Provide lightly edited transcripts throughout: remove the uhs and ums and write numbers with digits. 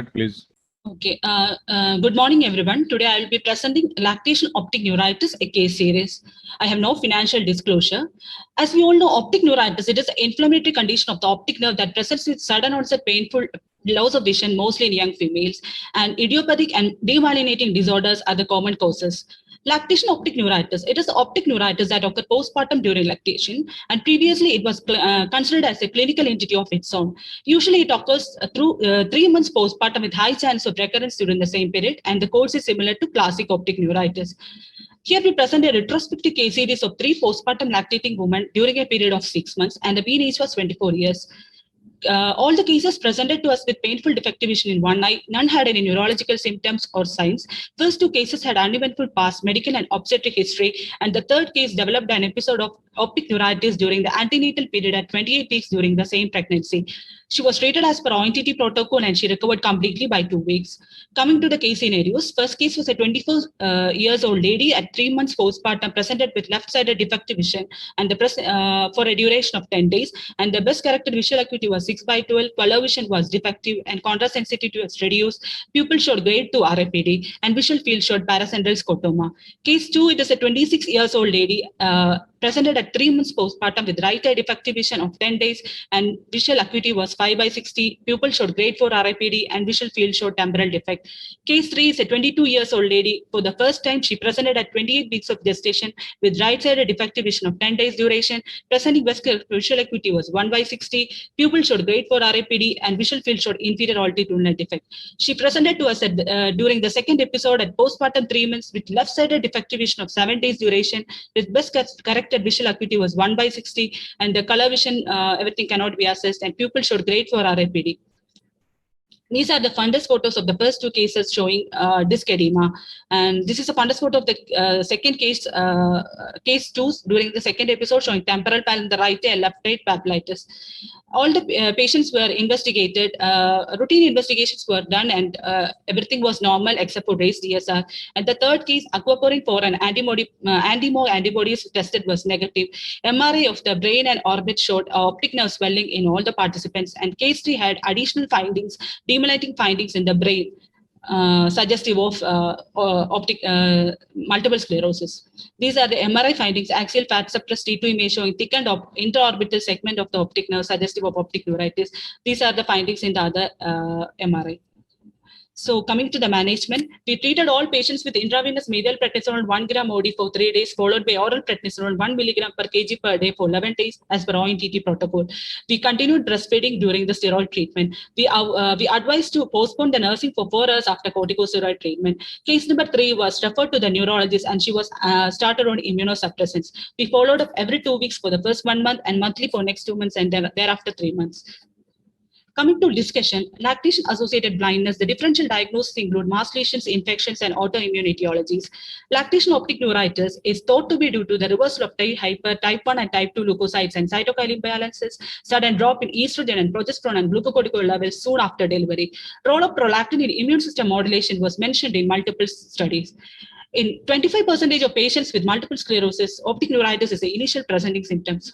Please. Okay. Good morning, everyone. Today I will be presenting lactation optic neuritis, a case series. I have no financial disclosure. As we all know, optic neuritis, it is an inflammatory condition of the optic nerve that presents with sudden onset painful loss of vision, mostly in young females, and idiopathic and demyelinating disorders are the common causes. Lactation optic neuritis. It is the optic neuritis that occurs postpartum during lactation, and previously it was considered as a clinical entity of its own. Usually, it occurs through 3 months postpartum with high chance of recurrence during the same period, and the course is similar to classic optic neuritis. Here we present a retrospective case series of 3 postpartum lactating women during a period of 6 months, and the mean age was 24 years. All the cases presented to us with painful defective vision in one eye. None had any neurological symptoms or signs. First 2 cases had uneventful past medical and obstetric history, and the third case developed an episode of optic neuritis during the antenatal period at 28 weeks during the same pregnancy. She was treated as per ONTT protocol and she recovered completely by 2 weeks. Coming to the case scenarios, first case was a 24 years old lady at 3 months postpartum presented with left-sided defective vision and for a duration of 10 days. And the best corrected visual acuity was 6/12, color vision was defective and contrast sensitivity was reduced. Pupil showed grade 2 RAPD and visual field showed paracentral scotoma. Case 2, it is a 26 years old lady presented at 3 months postpartum with right eye defective vision of 10 days and visual acuity was 5/60. Pupil showed grade 4 RAPD and visual field showed temporal defect. Case 3 is a 22 years old lady. For the first time, she presented at 28 weeks of gestation with right-sided defective vision of 10 days duration. Presenting visual acuity was 1/60. Pupil showed grade 4 RAPD and visual field showed inferior altitudinal defect. She presented to us during the second episode at postpartum 3 months with left-sided defective vision of 7 days duration. With best corrected visual acuity was 1/60 and the color vision, everything cannot be assessed and pupil showed grade 4 RAPD. These are the fundus photos of the first 2 cases showing disc edema. And this is a fundus photo of the second case, case 2 during the second episode showing temporal pallor in the right eye and left eye papillitis. All the patients were investigated, routine investigations were done and everything was normal except for raised DSR. And the third case, aquaporin 4 and anti-MOG antibodies tested was negative. MRI of the brain and orbit showed optic nerve swelling in all the participants and case 3 had additional findings, demyelinating findings in the brain. Suggestive of multiple sclerosis. These are the MRI findings, axial fat suppressed T2 image showing thickened intraorbital segment of the optic nerve, suggestive of optic neuritis. These are the findings in the other MRI. So coming to the management, we treated all patients with intravenous medial prednisolone 1 gram OD for 3 days, followed by oral prednisolone 1 milligram per kg per day for 11 days as per ONTT protocol. We continued breastfeeding during the steroid treatment. We advised to postpone the nursing for 4 hours after corticosteroid treatment. Case number 3 was referred to the neurologist and she was started on immunosuppressants. We followed up every 2 weeks for the first 1 month and monthly for next 2 months and thereafter 3 months. Coming to discussion, lactation-associated blindness, the differential diagnoses include mass lesions, infections, and autoimmune etiologies. Lactation optic neuritis is thought to be due to the reversal of type 1 and type 2 leukocytes and cytokine imbalances, sudden drop in estrogen and progesterone and glucocorticoid levels soon after delivery. Role of prolactin in immune system modulation was mentioned in multiple studies. In 25% of patients with multiple sclerosis, optic neuritis is the initial presenting symptoms.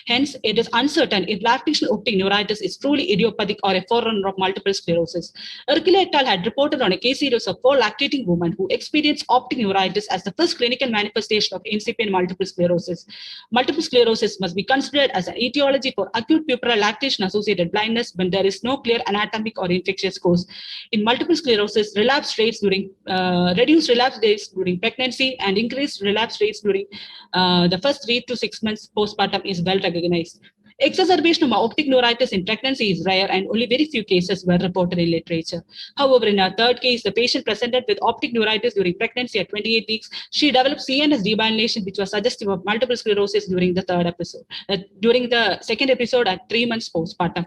Hence, it is uncertain if lactation optic neuritis is truly idiopathic or a forerunner of multiple sclerosis. Erkile et al. Had reported on a case series of 4 lactating women who experienced optic neuritis as the first clinical manifestation of incipient multiple sclerosis. Multiple sclerosis must be considered as an etiology for acute puerperal lactation-associated blindness when there is no clear anatomic or infectious cause. In multiple sclerosis, relapse rates reduced relapse rates during pregnancy and increased relapse rates during the first 3 to 6 months postpartum is well recognized. Exacerbation of optic neuritis in pregnancy is rare and only very few cases were reported in literature. However, in our third case, the patient presented with optic neuritis during pregnancy at 28 weeks. She developed CNS demyelination, which was suggestive of multiple sclerosis during the second episode at 3 months postpartum.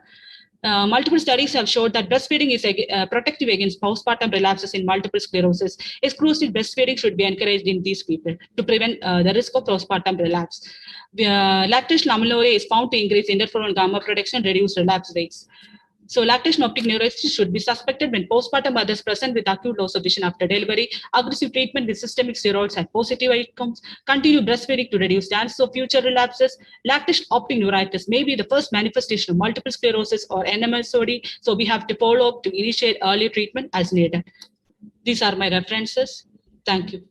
Multiple studies have showed that breastfeeding is protective against postpartum relapses in multiple sclerosis. Exclusive breastfeeding should be encouraged in these people to prevent the risk of postpartum relapse. Lactation amyloid is found to increase interferon gamma production, reduce relapse rates. So lactation optic neuritis should be suspected when postpartum mothers present with acute loss of vision after delivery, aggressive treatment with systemic steroids had positive outcomes, continue breastfeeding to reduce chances of future relapses. Lactation optic neuritis may be the first manifestation of multiple sclerosis or NMSOD, so we have to follow up to initiate early treatment as needed. These are my references. Thank you.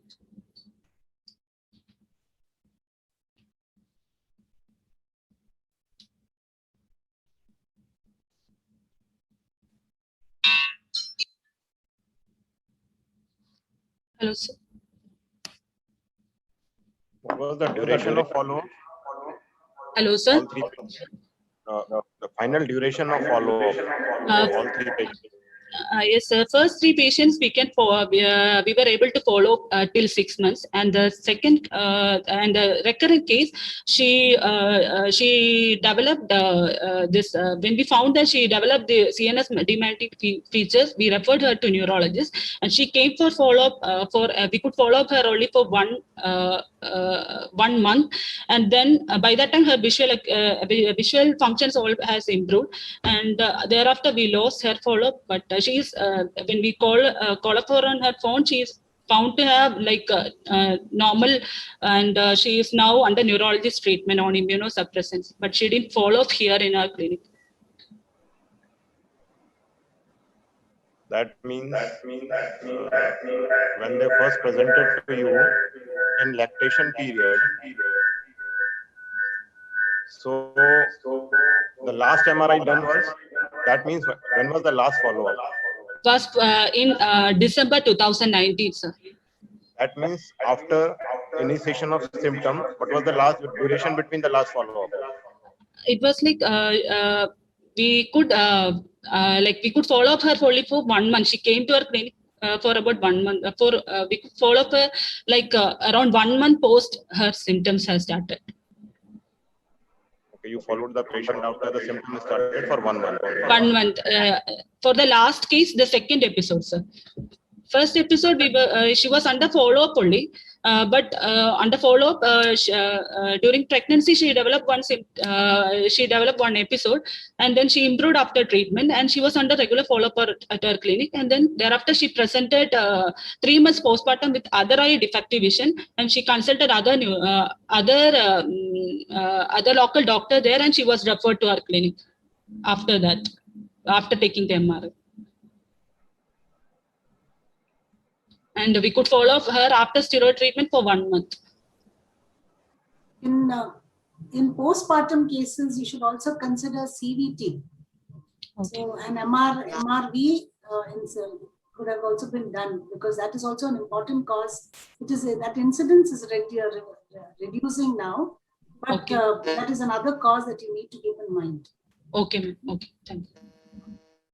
Hello, sir. What was the duration of follow-up? Hello, sir. All three. The final duration of follow-up. All three patients. Yes, sir. First 3 patients we were able to follow till 6 months, and the second and the recurrent case, she developed this when we found that she developed the CNS demyelinating features. We referred her to neurologist, and she came for follow-up we could follow up her only for 1 month, and then by that time her visual functions all has improved, and thereafter we lost her follow-up. But she's when we call up her on her phone, she's found to have normal, and she is now under neurologist treatment on immunosuppressants, but she didn't follow up here in our clinic. That means when they first presented to you in lactation period, so the last MRI done was, that means when was the last follow-up? Was in December 2019, sir. That means after initiation of symptom, what was the last duration between the last follow-up? It was we could we could follow up her only for 1 month. She came to our clinic for about 1 month. We could follow up her around 1 month post her symptoms have started. Okay, you followed the patient after the symptoms started for 1 month. 1 month. For the last case, the second episode, sir. First episode, she was under follow-up only, but under follow-up during pregnancy, she developed one episode, and then she improved after treatment, and she was under regular follow-up at her clinic, and then thereafter she presented 3 months postpartum with other eye defective vision, and she consulted other local doctor there, and she was referred to our clinic after that, after taking the MRI. And we could follow up her after steroid treatment for 1 month. In postpartum cases, you should also consider CVT. Okay. So an MRV could have also been done, because that is also an important cause. That incidence is reducing now, but okay. That is another cause that you need to keep in mind. Okay, okay, thank you.